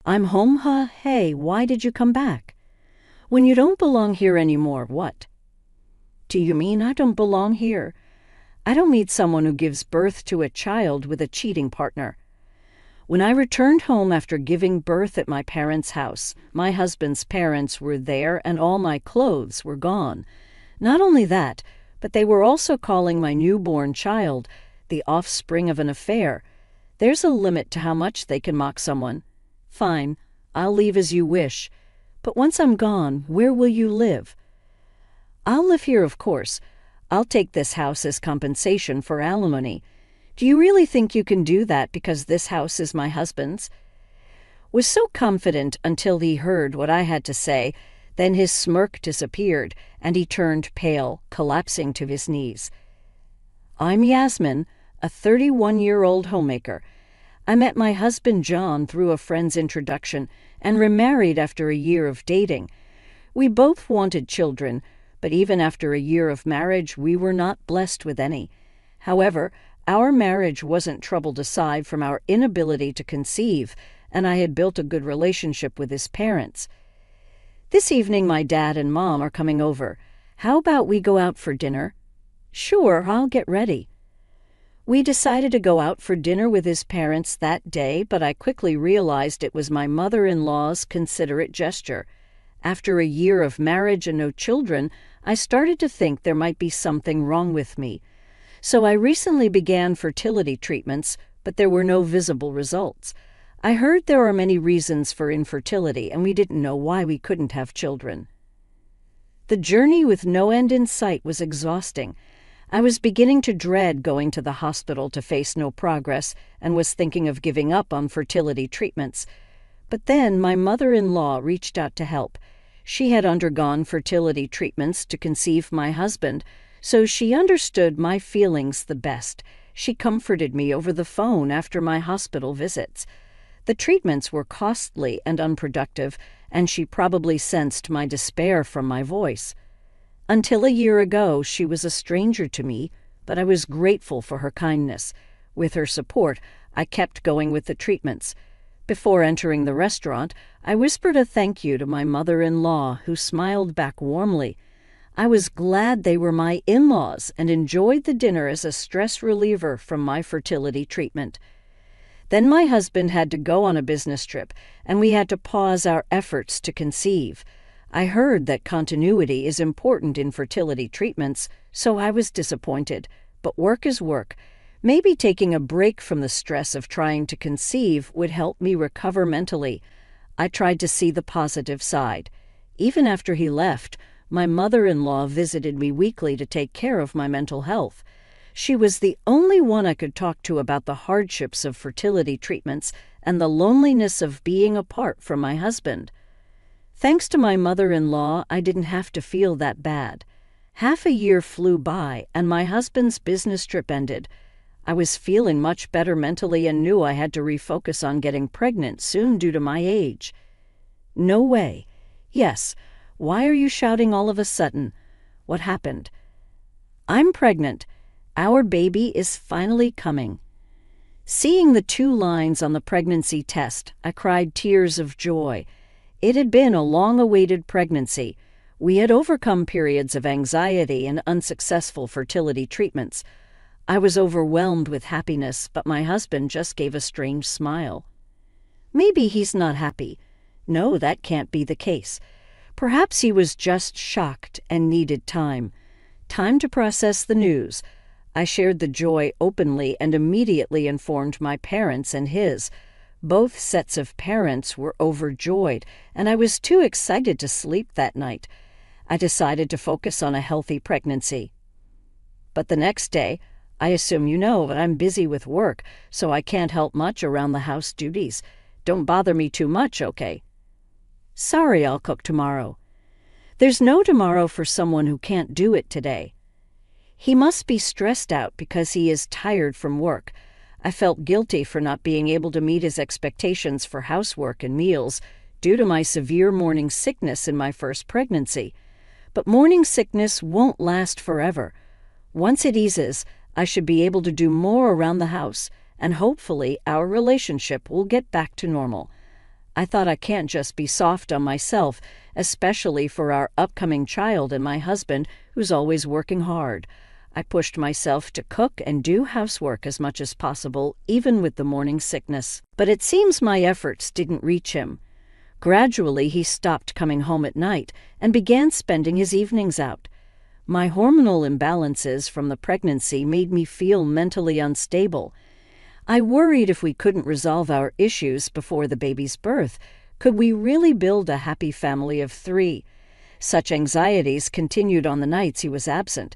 I'm home, huh? Hey, why did you come back? When you don't belong here anymore, what? Do you mean I don't belong here? I don't meet someone who gives birth to a child with a cheating partner. When I returned home after giving birth at my parents' house, my husband's parents were there and all my clothes were gone. Not only that, but they were also calling my newborn child the offspring of an affair. There's a limit to how much they can mock someone. Fine, I'll leave as you wish. But once I'm gone, where will you live? I'll live here, of course. I'll take this house as compensation for alimony. Do you really think you can do that because this house is my husband's? Was so confident until he heard what I had to say. Then his smirk disappeared, and he turned pale, collapsing to his knees. I'm Yasmin, a 31-year-old homemaker. I met my husband John through a friend's introduction and remarried after a year of dating. We both wanted children, but even after a year of marriage, we were not blessed with any. However, our marriage wasn't troubled aside from our inability to conceive, and I had built a good relationship with his parents. This evening my dad and mom are coming over. How about we go out for dinner? Sure, I'll get ready. We decided to go out for dinner with his parents that day, but I quickly realized it was my mother-in-law's considerate gesture. After a year of marriage and no children, I started to think there might be something wrong with me. So I recently began fertility treatments, but there were no visible results. I heard there are many reasons for infertility, and we didn't know why we couldn't have children. The journey with no end in sight was exhausting. I was beginning to dread going to the hospital to face no progress and was thinking of giving up on fertility treatments. But then my mother-in-law reached out to help. She had undergone fertility treatments to conceive my husband, so she understood my feelings the best. She comforted me over the phone after my hospital visits. The treatments were costly and unproductive, and she probably sensed my despair from my voice. Until a year ago, she was a stranger to me, but I was grateful for her kindness. With her support, I kept going with the treatments. Before entering the restaurant, I whispered a thank you to my mother-in-law, who smiled back warmly. I was glad they were my in-laws and enjoyed the dinner as a stress reliever from my fertility treatment. Then my husband had to go on a business trip, and we had to pause our efforts to conceive. I heard that continuity is important in fertility treatments, so I was disappointed. But work is work. Maybe taking a break from the stress of trying to conceive would help me recover mentally. I tried to see the positive side. Even after he left, my mother-in-law visited me weekly to take care of my mental health. She was the only one I could talk to about the hardships of fertility treatments and the loneliness of being apart from my husband. Thanks to my mother-in-law, I didn't have to feel that bad. Half a year flew by, and my husband's business trip ended. I was feeling much better mentally and knew I had to refocus on getting pregnant soon due to my age. No way. Yes. Why are you shouting all of a sudden? What happened? I'm pregnant. Our baby is finally coming. Seeing the 2 lines on the pregnancy test, I cried tears of joy. It had been a long-awaited pregnancy. We had overcome periods of anxiety and unsuccessful fertility treatments. I was overwhelmed with happiness, but my husband just gave a strange smile. Maybe he's not happy. No, that can't be the case. Perhaps he was just shocked and needed time. Time to process the news. I shared the joy openly and immediately informed my parents and his. Both sets of parents were overjoyed, and I was too excited to sleep that night. I decided to focus on a healthy pregnancy. But the next day, I assume you know that I'm busy with work, so I can't help much around the house duties. Don't bother me too much, okay? Sorry, I'll cook tomorrow. There's no tomorrow for someone who can't do it today. He must be stressed out because he is tired from work. I felt guilty for not being able to meet his expectations for housework and meals due to my severe morning sickness in my first pregnancy. But morning sickness won't last forever. Once it eases, I should be able to do more around the house, and hopefully our relationship will get back to normal. I thought I can't just be soft on myself, especially for our upcoming child and my husband, who's always working hard. I pushed myself to cook and do housework as much as possible, even with the morning sickness. But it seems my efforts didn't reach him. Gradually, he stopped coming home at night and began spending his evenings out. My hormonal imbalances from the pregnancy made me feel mentally unstable. I worried if we couldn't resolve our issues before the baby's birth, could we really build a happy family of 3? Such anxieties continued on the nights he was absent,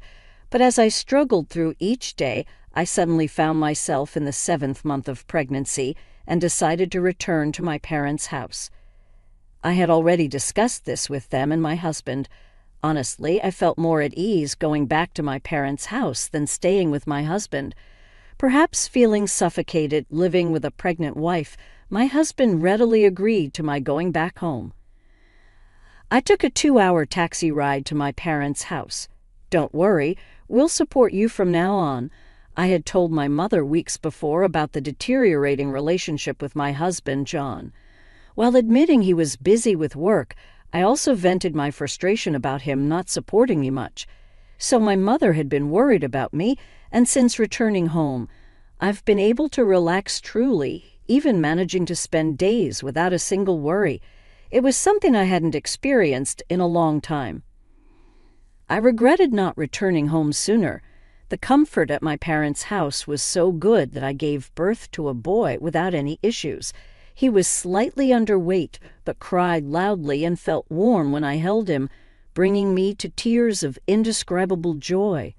but as I struggled through each day, I suddenly found myself in the 7th month of pregnancy and decided to return to my parents' house. I had already discussed this with them and my husband. Honestly, I felt more at ease going back to my parents' house than staying with my husband. Perhaps feeling suffocated living with a pregnant wife, my husband readily agreed to my going back home. I took a 2-hour taxi ride to my parents' house. "Don't worry, we'll support you from now on." I had told my mother weeks before about the deteriorating relationship with my husband, John. While admitting he was busy with work, I also vented my frustration about him not supporting me much. So my mother had been worried about me, and since returning home, I've been able to relax truly, even managing to spend days without a single worry. It was something I hadn't experienced in a long time. I regretted not returning home sooner. The comfort at my parents' house was so good that I gave birth to a boy without any issues. He was slightly underweight, but cried loudly and felt warm when I held him, bringing me to tears of indescribable joy.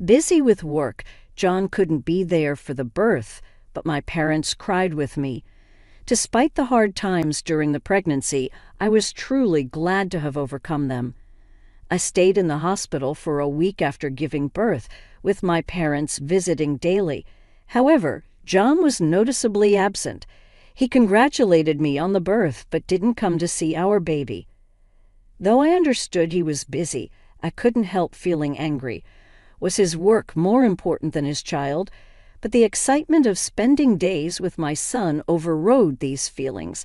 Busy with work, John couldn't be there for the birth, but my parents cried with me. Despite the hard times during the pregnancy, I was truly glad to have overcome them. I stayed in the hospital for a week after giving birth, with my parents visiting daily. However, John was noticeably absent. He congratulated me on the birth, but didn't come to see our baby. Though I understood he was busy, I couldn't help feeling angry. Was his work more important than his child? But the excitement of spending days with my son overrode these feelings.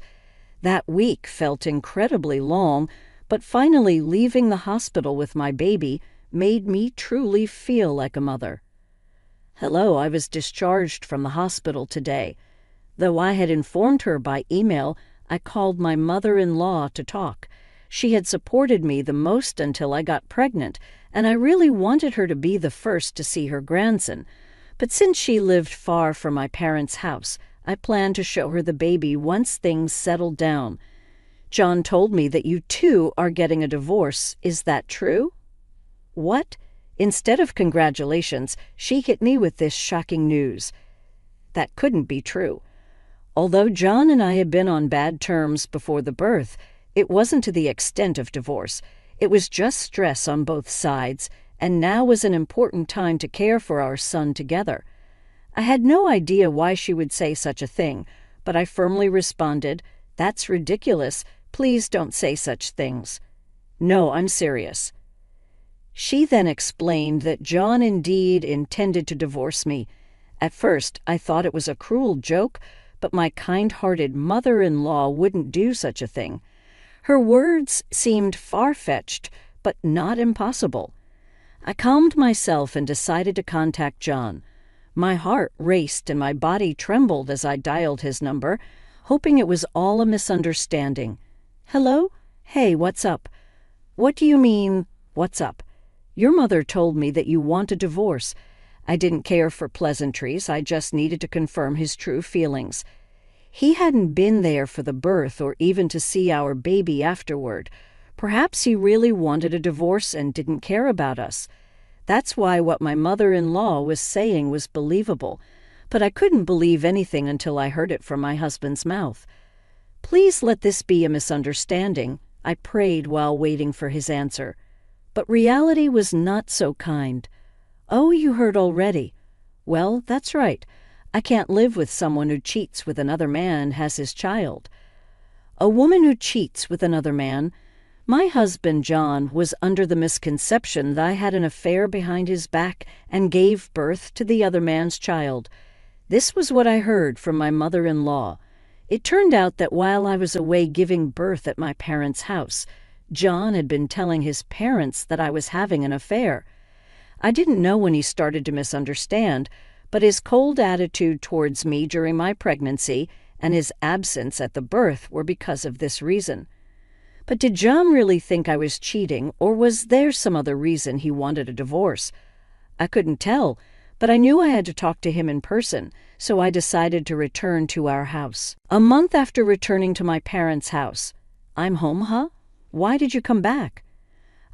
That week felt incredibly long, but finally leaving the hospital with my baby made me truly feel like a mother. Hello, I was discharged from the hospital today. Though I had informed her by email, I called my mother-in-law to talk. She had supported me the most until I got pregnant, and I really wanted her to be the first to see her grandson. But since she lived far from my parents' house, I planned to show her the baby once things settled down. John told me that you too are getting a divorce. Is that true? What? Instead of congratulations, she hit me with this shocking news. That couldn't be true. Although John and I had been on bad terms before the birth, it wasn't to the extent of divorce. It was just stress on both sides, and now was an important time to care for our son together. I had no idea why she would say such a thing, but I firmly responded, "That's ridiculous. Please don't say such things." "No, I'm serious." She then explained that John indeed intended to divorce me. At first, I thought it was a cruel joke, but my kind-hearted mother-in-law wouldn't do such a thing. Her words seemed far-fetched, but not impossible. I calmed myself and decided to contact John. My heart raced and my body trembled as I dialed his number, hoping it was all a misunderstanding. "Hello? Hey, what's up?" "What do you mean, what's up?" "Your mother told me that you want a divorce." I didn't care for pleasantries, I just needed to confirm his true feelings. He hadn't been there for the birth or even to see our baby afterward. Perhaps he really wanted a divorce and didn't care about us. That's why what my mother-in-law was saying was believable, but I couldn't believe anything until I heard it from my husband's mouth. "Please let this be a misunderstanding," I prayed while waiting for his answer. But reality was not so kind. "Oh, you heard already. Well, that's right. I can't live with someone who cheats with another man and has his child." A woman who cheats with another man? My husband, John, was under the misconception that I had an affair behind his back and gave birth to the other man's child. This was what I heard from my mother-in-law. It turned out that while I was away giving birth at my parents' house, John had been telling his parents that I was having an affair. I didn't know when he started to misunderstand, but his cold attitude towards me during my pregnancy and his absence at the birth were because of this reason. But did John really think I was cheating, or was there some other reason he wanted a divorce? I couldn't tell, but I knew I had to talk to him in person, so I decided to return to our house. A month after returning to my parents' house. "I'm home, huh? Why did you come back?"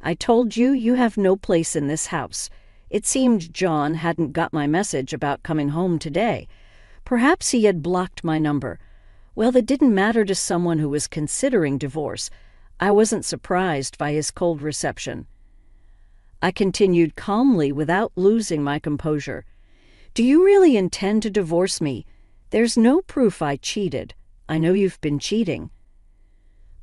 "I told you, you have no place in this house." It seemed John hadn't got my message about coming home today. Perhaps he had blocked my number. Well, that didn't matter to someone who was considering divorce. I wasn't surprised by his cold reception. I continued calmly without losing my composure. "Do you really intend to divorce me? There's no proof I cheated. I know you've been cheating.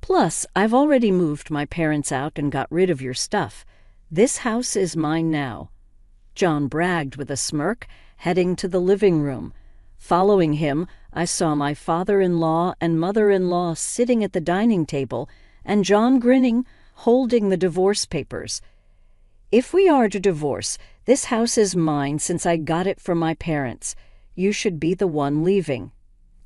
Plus, I've already moved my parents out and got rid of your stuff. This house is mine now." John bragged with a smirk, heading to the living room. Following him, I saw my father-in-law and mother-in-law sitting at the dining table, and John grinning, holding the divorce papers. "If we are to divorce, this house is mine since I got it from my parents. You should be the one leaving."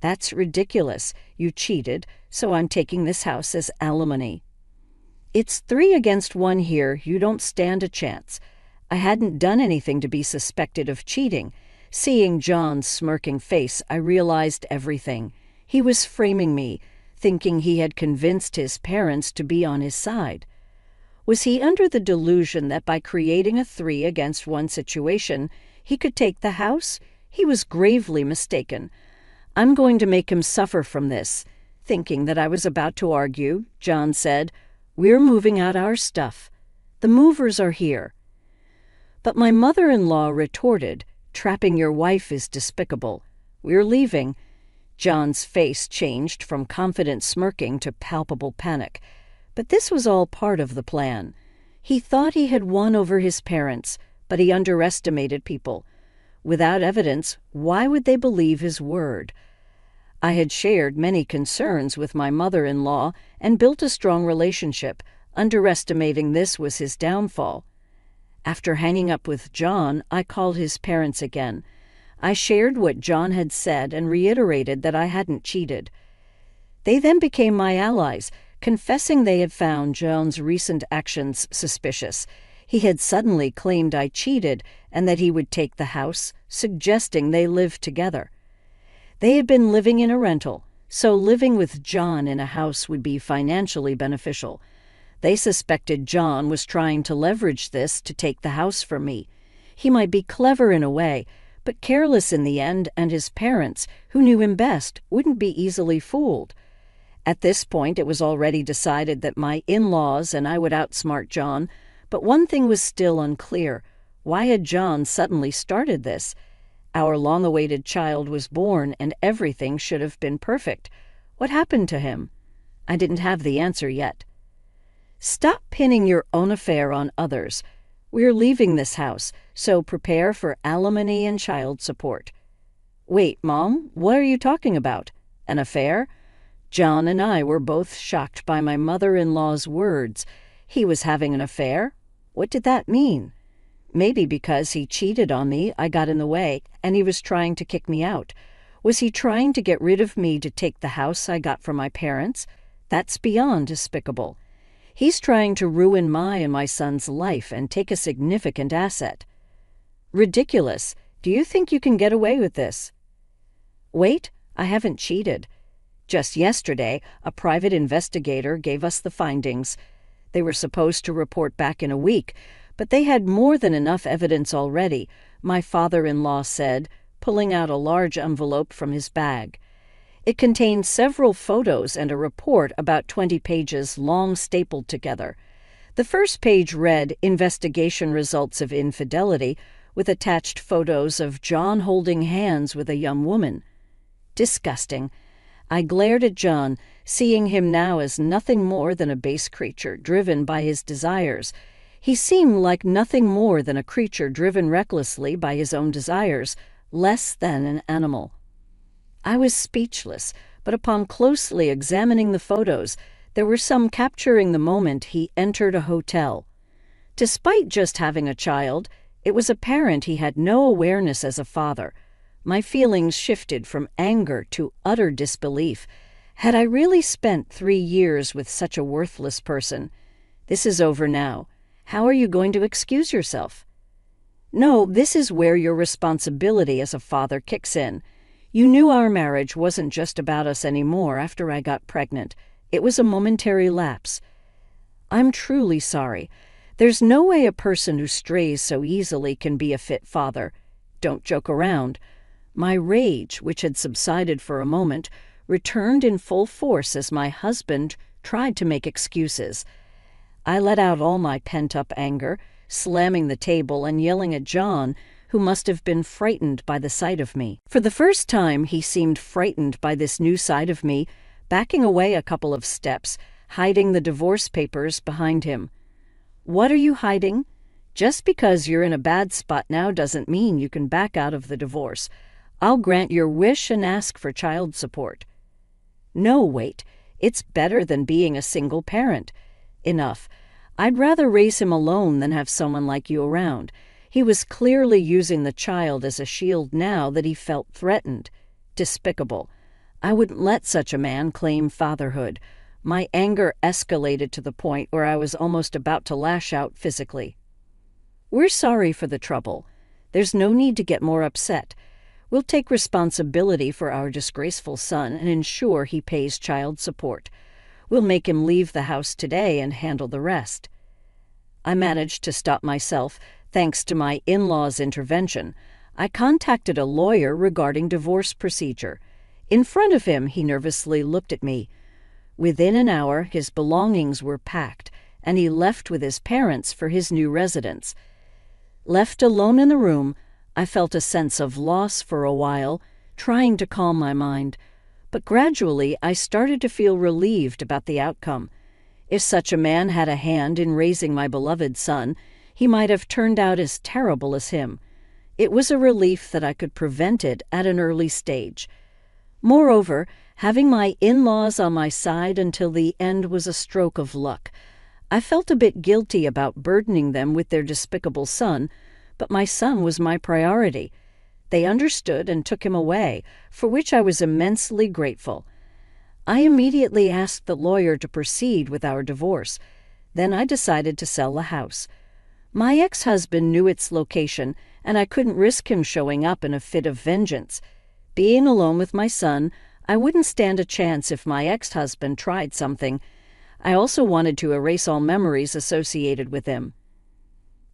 "That's ridiculous. You cheated, so I'm taking this house as alimony." "It's 3 against 1 here. You don't stand a chance." I hadn't done anything to be suspected of cheating. Seeing John's smirking face, I realized everything. He was framing me, thinking he had convinced his parents to be on his side. Was he under the delusion that by creating a 3 against 1 situation, he could take the house? He was gravely mistaken. "I'm going to make him suffer from this." Thinking that I was about to argue, John said, "We're moving out our stuff. The movers are here." But my mother-in-law retorted, "Trapping your wife is despicable. We're leaving." John's face changed from confident smirking to palpable panic. But this was all part of the plan. He thought he had won over his parents, but he underestimated people. Without evidence, why would they believe his word? I had shared many concerns with my mother-in-law and built a strong relationship. Underestimating this was his downfall. After hanging up with John, I called his parents again. I shared what John had said and reiterated that I hadn't cheated. They then became my allies, confessing they had found John's recent actions suspicious. He had suddenly claimed I cheated and that he would take the house, suggesting they lived together. They had been living in a rental, so living with John in a house would be financially beneficial. They suspected John was trying to leverage this to take the house from me. He might be clever in a way, but careless in the end, and his parents, who knew him best, wouldn't be easily fooled. At this point, it was already decided that my in-laws and I would outsmart John, but one thing was still unclear. Why had John suddenly started this? Our long-awaited child was born, and everything should have been perfect. What happened to him? I didn't have the answer yet. "Stop pinning your own affair on others. We're leaving this house, so prepare for alimony and child support." "Wait, Mom, what are you talking about? An affair?" John and I were both shocked by my mother-in-law's words. He was having an affair? What did that mean? Maybe because he cheated on me, I got in the way, and he was trying to kick me out. Was he trying to get rid of me to take the house I got from my parents? That's beyond despicable. He's trying to ruin my and my son's life and take a significant asset. Ridiculous. Do you think you can get away with this? Wait, I haven't cheated. Just yesterday, a private investigator gave us the findings. They were supposed to report back in a week, but they had more than enough evidence already, my father-in-law said, pulling out a large envelope from his bag. It contained several photos and a report about 20 pages long stapled together. The first page read, "Investigation Results of Infidelity," with attached photos of John holding hands with a young woman. Disgusting. I glared at John, seeing him now as nothing more than a base creature driven by his desires. He seemed like nothing more than a creature driven recklessly by his own desires, less than an animal. I was speechless, but upon closely examining the photos, there were some capturing the moment he entered a hotel. Despite just having a child, it was apparent he had no awareness as a father. My feelings shifted from anger to utter disbelief. Had I really spent 3 years with such a worthless person? This is over now. How are you going to excuse yourself? No, this is where your responsibility as a father kicks in. You knew our marriage wasn't just about us anymore after I got pregnant. It was a momentary lapse. I'm truly sorry. There's no way a person who strays so easily can be a fit father. Don't joke around. My rage, which had subsided for a moment, returned in full force as my husband tried to make excuses. I let out all my pent-up anger, slamming the table and yelling at John, who must have been frightened by the sight of me. For the first time, he seemed frightened by this new side of me, backing away a couple of steps, hiding the divorce papers behind him. What are you hiding? Just because you're in a bad spot now doesn't mean you can back out of the divorce. I'll grant your wish and ask for child support. No, wait. It's better than being a single parent. Enough. I'd rather raise him alone than have someone like you around. He was clearly using the child as a shield now that he felt threatened. Despicable. I wouldn't let such a man claim fatherhood. My anger escalated to the point where I was almost about to lash out physically. We're sorry for the trouble. There's no need to get more upset. We'll take responsibility for our disgraceful son and ensure he pays child support. We'll make him leave the house today and handle the rest. I managed to stop myself, thanks to my in-laws' intervention. I contacted a lawyer regarding divorce procedure. In front of him, he nervously looked at me. Within an hour, his belongings were packed, and he left with his parents for his new residence. Left alone in the room, I felt a sense of loss for a while, trying to calm my mind. But gradually, I started to feel relieved about the outcome. If such a man had a hand in raising my beloved son, he might have turned out as terrible as him. It was a relief that I could prevent it at an early stage. Moreover, having my in-laws on my side until the end was a stroke of luck. I felt a bit guilty about burdening them with their despicable son, but my son was my priority. They understood and took him away, for which I was immensely grateful. I immediately asked the lawyer to proceed with our divorce. Then I decided to sell the house. My ex-husband knew its location, and I couldn't risk him showing up in a fit of vengeance. Being alone with my son, I wouldn't stand a chance if my ex-husband tried something. I also wanted to erase all memories associated with him.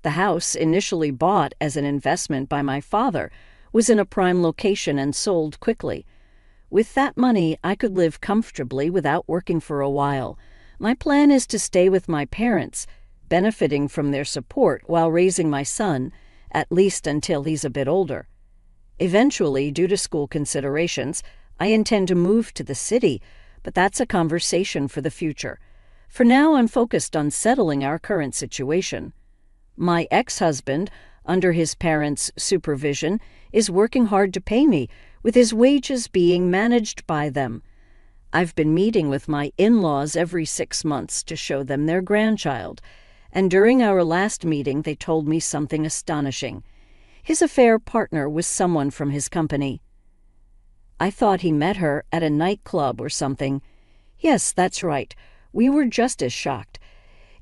The house, initially bought as an investment by my father, was in a prime location and sold quickly. With that money, I could live comfortably without working for a while. My plan is to stay with my parents, benefiting from their support while raising my son, at least until he's a bit older. Eventually, due to school considerations, I intend to move to the city, but that's a conversation for the future. For now, I'm focused on settling our current situation. My ex-husband, under his parents' supervision, is working hard to pay me, with his wages being managed by them. I've been meeting with my in-laws every 6 months to show them their grandchild, and during our last meeting they told me something astonishing. His affair partner was someone from his company. I thought he met her at a nightclub or something. Yes, that's right. We were just as shocked.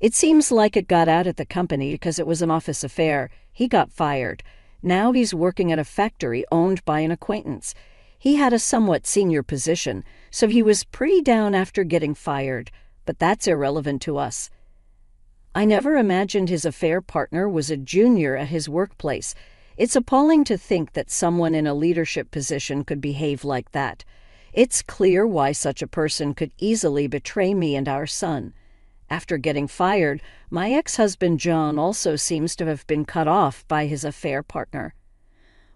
It seems like it got out at the company because it was an office affair. He got fired. Now he's working at a factory owned by an acquaintance. He had a somewhat senior position, so he was pretty down after getting fired, but that's irrelevant to us. I never imagined his affair partner was a junior at his workplace. It's appalling to think that someone in a leadership position could behave like that. It's clear why such a person could easily betray me and our son. After getting fired, my ex-husband John also seems to have been cut off by his affair partner.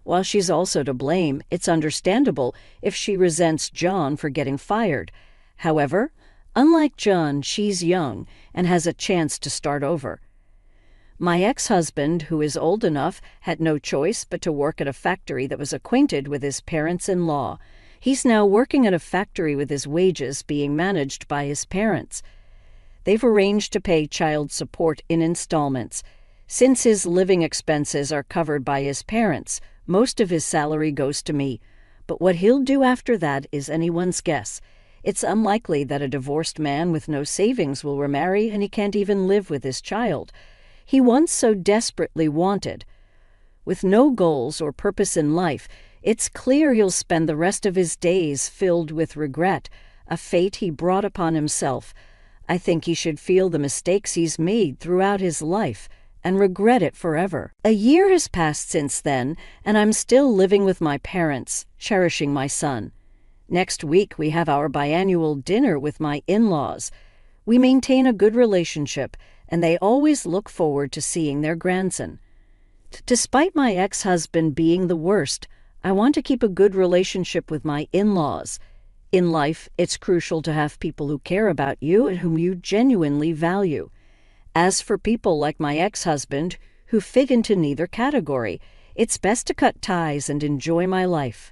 While she's also to blame, it's understandable if she resents John for getting fired. However, unlike John, she's young and has a chance to start over. My ex-husband, who is old enough, had no choice but to work at a factory that was acquainted with his parents-in-law. He's now working at a factory with his wages being managed by his parents. They've arranged to pay child support in installments. Since his living expenses are covered by his parents, most of his salary goes to me. But what he'll do after that is anyone's guess. It's unlikely that a divorced man with no savings will remarry, and he can't even live with his child. He once so desperately wanted. With no goals or purpose in life, it's clear he'll spend the rest of his days filled with regret, a fate he brought upon himself. I think he should feel the mistakes he's made throughout his life and regret it forever. A year has passed since then, and I'm still living with my parents, cherishing my son. Next week we have our biannual dinner with my in-laws. We maintain a good relationship, and they always look forward to seeing their grandson. Despite my ex-husband being the worst, I want to keep a good relationship with my in-laws. In life, it's crucial to have people who care about you and whom you genuinely value. As for people like my ex-husband, who fit into neither category, it's best to cut ties and enjoy my life.